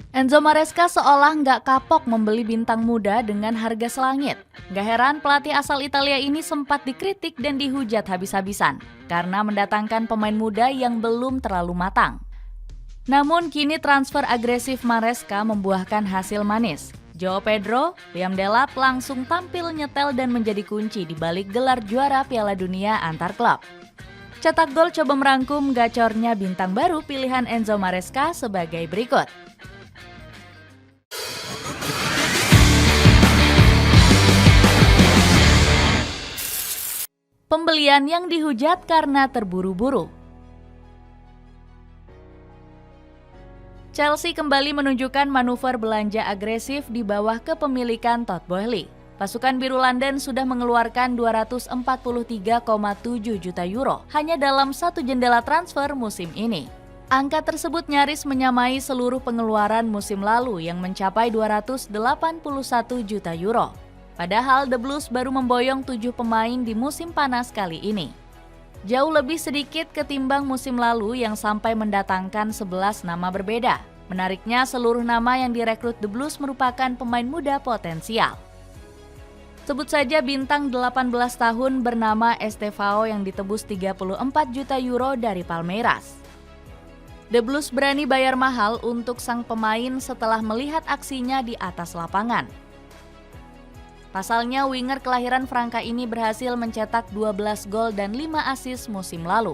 Enzo Maresca seolah nggak kapok membeli bintang muda dengan harga selangit. Gak heran pelatih asal Italia ini sempat dikritik dan dihujat habis-habisan karena mendatangkan pemain muda yang belum terlalu matang. Namun kini transfer agresif Maresca membuahkan hasil manis. Joao Pedro, Liam Delap langsung tampil nyetel dan menjadi kunci di balik gelar juara Piala Dunia antar klub. Cetak gol coba merangkum gacornya bintang baru pilihan Enzo Maresca sebagai berikut. Pembelian yang dihujat karena terburu-buru. Chelsea kembali menunjukkan manuver belanja agresif di bawah kepemilikan Todd Boehly. Pasukan biru London sudah mengeluarkan 243,7 juta euro hanya dalam satu jendela transfer musim ini. Angka tersebut nyaris menyamai seluruh pengeluaran musim lalu yang mencapai 281 juta euro. Padahal The Blues baru memboyong 7 pemain di musim panas kali ini. Jauh lebih sedikit ketimbang musim lalu yang sampai mendatangkan 11 nama berbeda. Menariknya, seluruh nama yang direkrut The Blues merupakan pemain muda potensial. Sebut saja bintang 18 tahun bernama Estevao yang ditebus 34 juta euro dari Palmeiras. The Blues berani bayar mahal untuk sang pemain setelah melihat aksinya di atas lapangan. Pasalnya, winger kelahiran Franka ini berhasil mencetak 12 gol dan 5 assist musim lalu.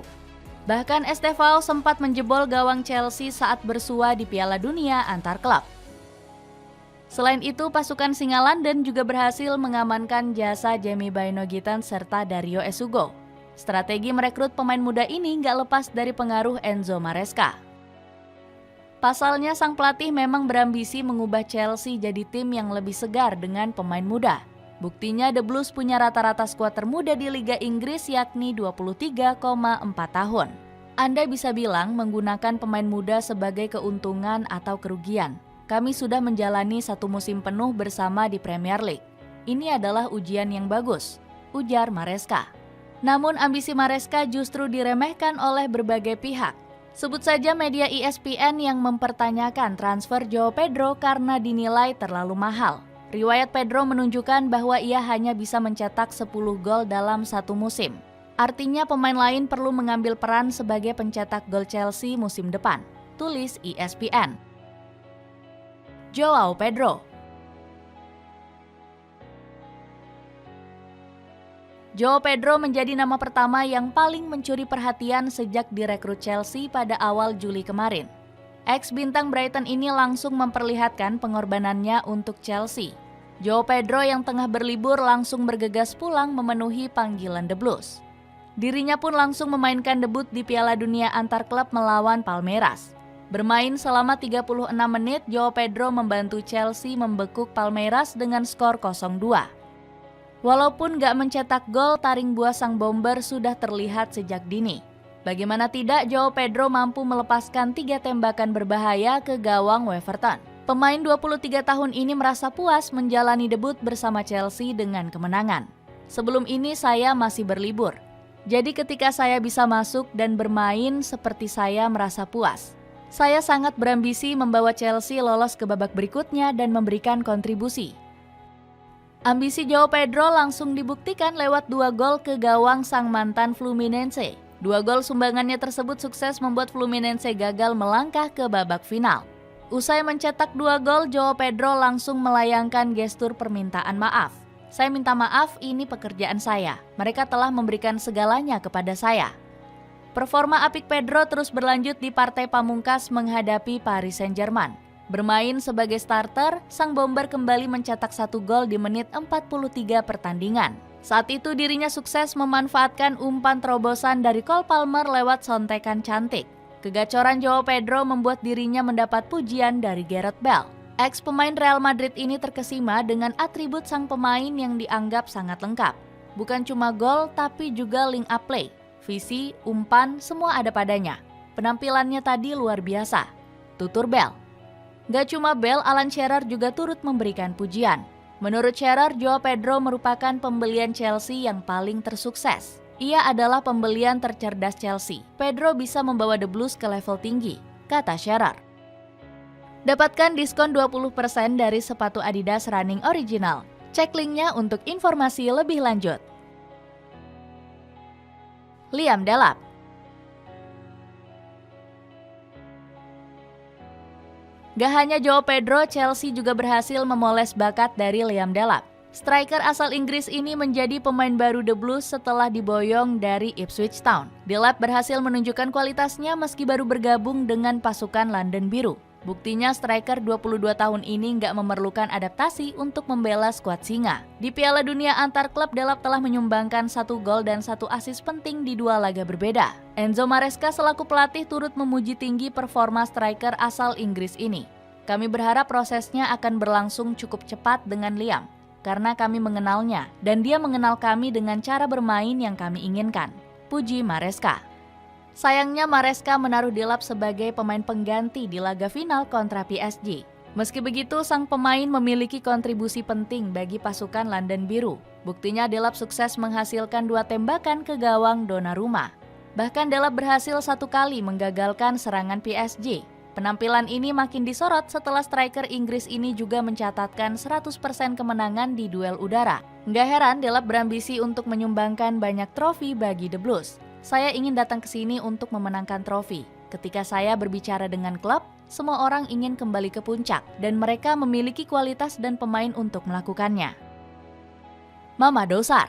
Bahkan Estevao sempat menjebol gawang Chelsea saat bersua di Piala Dunia antar klub. Selain itu, pasukan Singa London juga berhasil mengamankan jasa Jamie Bynoe-Gitans serta Dario Esugo. Strategi merekrut pemain muda ini nggak lepas dari pengaruh Enzo Maresca. Pasalnya, sang pelatih memang berambisi mengubah Chelsea jadi tim yang lebih segar dengan pemain muda. Buktinya The Blues punya rata-rata skuad termuda di Liga Inggris yakni 23,4 tahun. Anda bisa bilang menggunakan pemain muda sebagai keuntungan atau kerugian. Kami sudah menjalani satu musim penuh bersama di Premier League. Ini adalah ujian yang bagus, ujar Maresca. Namun ambisi Maresca justru diremehkan oleh berbagai pihak. Sebut saja media ESPN yang mempertanyakan transfer Joao Pedro karena dinilai terlalu mahal. Riwayat Pedro menunjukkan bahwa ia hanya bisa mencetak 10 gol dalam satu musim. Artinya pemain lain perlu mengambil peran sebagai pencetak gol Chelsea musim depan, tulis ESPN. Joao Pedro. Joao Pedro menjadi nama pertama yang paling mencuri perhatian sejak direkrut Chelsea pada awal Juli kemarin. Ex-bintang Brighton ini langsung memperlihatkan pengorbanannya untuk Chelsea. Joao Pedro yang tengah berlibur langsung bergegas pulang memenuhi panggilan The Blues. Dirinya pun langsung memainkan debut di Piala Dunia antar klub melawan Palmeiras. Bermain selama 36 menit, Joao Pedro membantu Chelsea membekuk Palmeiras dengan skor 0-2. Walaupun gak mencetak gol, taring buah sang bomber sudah terlihat sejak dini. Bagaimana tidak, Joao Pedro mampu melepaskan 3 tembakan berbahaya ke gawang Everton. Pemain 23 tahun ini merasa puas menjalani debut bersama Chelsea dengan kemenangan. Sebelum ini saya masih berlibur. Jadi ketika saya bisa masuk dan bermain seperti saya merasa puas. Saya sangat berambisi membawa Chelsea lolos ke babak berikutnya dan memberikan kontribusi. Ambisi Joao Pedro langsung dibuktikan lewat 2 gol ke gawang sang mantan Fluminense. 2 gol sumbangannya tersebut sukses membuat Fluminense gagal melangkah ke babak final. Usai mencetak 2 gol, Joao Pedro langsung melayangkan gestur permintaan maaf. Saya minta maaf, ini pekerjaan saya. Mereka telah memberikan segalanya kepada saya. Performa apik Pedro terus berlanjut di partai pamungkas menghadapi Paris Saint-Germain. Bermain sebagai starter, sang bomber kembali mencetak 1 gol di menit 43 pertandingan. Saat itu dirinya sukses memanfaatkan umpan terobosan dari Cole Palmer lewat sontekan cantik. Kegacoran Joao Pedro membuat dirinya mendapat pujian dari Gareth Bale. Ex-pemain Real Madrid ini terkesima dengan atribut sang pemain yang dianggap sangat lengkap. Bukan cuma gol, tapi juga link up play. Visi, umpan, semua ada padanya. Penampilannya tadi luar biasa, tutur Bale. Gak cuma Bale, Alan Shearer juga turut memberikan pujian. Menurut Shearer, Joao Pedro merupakan pembelian Chelsea yang paling tersukses. Ia adalah pembelian tercerdas Chelsea. Pedro bisa membawa The Blues ke level tinggi, kata Shearer. Dapatkan diskon 20% dari sepatu Adidas Running Original. Cek linknya untuk informasi lebih lanjut. Liam Delap. Gak hanya Joao Pedro, Chelsea juga berhasil memoles bakat dari Liam Delap. Striker asal Inggris ini menjadi pemain baru The Blues setelah diboyong dari Ipswich Town. Delap berhasil menunjukkan kualitasnya meski baru bergabung dengan pasukan London Biru. Buktinya striker 22 tahun ini nggak memerlukan adaptasi untuk membela skuad Singa. Di Piala Dunia antar klub, Delap telah menyumbangkan 1 gol dan 1 assist penting di 2 laga berbeda. Enzo Maresca selaku pelatih turut memuji tinggi performa striker asal Inggris ini. Kami berharap prosesnya akan berlangsung cukup cepat dengan Liam, karena kami mengenalnya dan dia mengenal kami dengan cara bermain yang kami inginkan. Puji Maresca. Sayangnya Maresca menaruh Delap sebagai pemain pengganti di laga final kontra PSG. Meski begitu, sang pemain memiliki kontribusi penting bagi pasukan London Biru. Buktinya Delap sukses menghasilkan 2 tembakan ke gawang Donnarumma. Bahkan Delap berhasil 1 kali menggagalkan serangan PSG. Penampilan ini makin disorot setelah striker Inggris ini juga mencatatkan 100% kemenangan di duel udara. Nggak heran Delap berambisi untuk menyumbangkan banyak trofi bagi The Blues. Saya ingin datang ke sini untuk memenangkan trofi. Ketika saya berbicara dengan klub, semua orang ingin kembali ke puncak dan mereka memiliki kualitas dan pemain untuk melakukannya. Mamadou Sarr.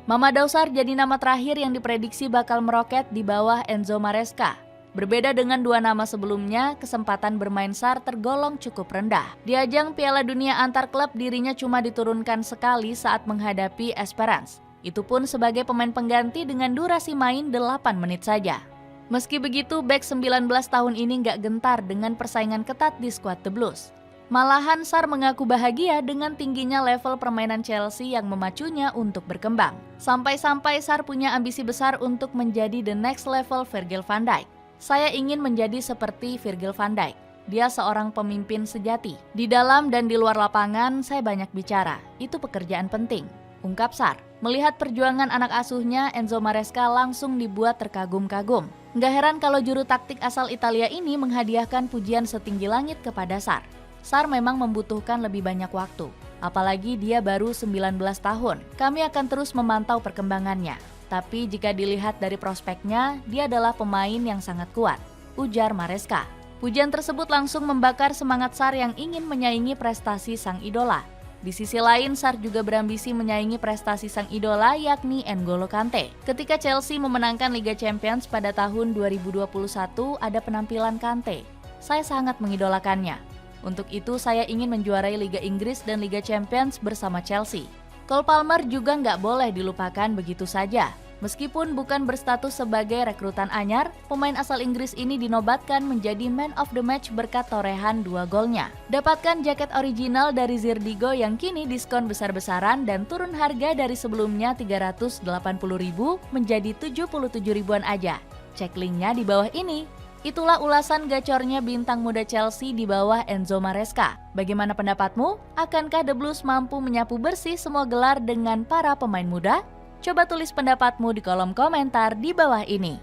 Mamadou Sarr jadi nama terakhir yang diprediksi bakal meroket di bawah Enzo Maresca. Berbeda dengan 2 nama sebelumnya, kesempatan bermain Sarr tergolong cukup rendah. Di ajang Piala Dunia antar klub, dirinya cuma diturunkan sekali saat menghadapi Esperance. Itu pun sebagai pemain pengganti dengan durasi main 8 menit saja. Meski begitu, bek 19 tahun ini nggak gentar dengan persaingan ketat di skuad The Blues. Malahan Sarr mengaku bahagia dengan tingginya level permainan Chelsea yang memacunya untuk berkembang. Sampai-sampai Sarr punya ambisi besar untuk menjadi the next level Virgil van Dijk. Saya ingin menjadi seperti Virgil van Dijk. Dia seorang pemimpin sejati. Di dalam dan di luar lapangan, saya banyak bicara. Itu pekerjaan penting, ungkap Sarr. Melihat perjuangan anak asuhnya, Enzo Maresca langsung dibuat terkagum-kagum. Nggak heran kalau juru taktik asal Italia ini menghadiahkan pujian setinggi langit kepada Sarr. Sarr memang membutuhkan lebih banyak waktu. Apalagi dia baru 19 tahun. Kami akan terus memantau perkembangannya. Tapi jika dilihat dari prospeknya, dia adalah pemain yang sangat kuat, ujar Maresca. Pujian tersebut langsung membakar semangat Sarr yang ingin menyaingi prestasi sang idola. Di sisi lain, Sarr juga berambisi menyaingi prestasi sang idola yakni N'Golo Kante. Ketika Chelsea memenangkan Liga Champions pada tahun 2021, ada penampilan Kante. Saya sangat mengidolakannya. Untuk itu, saya ingin menjuarai Liga Inggris dan Liga Champions bersama Chelsea. Cole Palmer juga nggak boleh dilupakan begitu saja. Meskipun bukan berstatus sebagai rekrutan anyar, pemain asal Inggris ini dinobatkan menjadi man of the match berkat torehan 2 golnya. Dapatkan jaket original dari Zirdigo yang kini diskon besar-besaran dan turun harga dari sebelumnya Rp380.000 menjadi Rp77.000-an aja. Cek linknya di bawah ini. Itulah ulasan gacornya bintang muda Chelsea di bawah Enzo Maresca. Bagaimana pendapatmu? Akankah The Blues mampu menyapu bersih semua gelar dengan para pemain muda? Coba tulis pendapatmu di kolom komentar di bawah ini.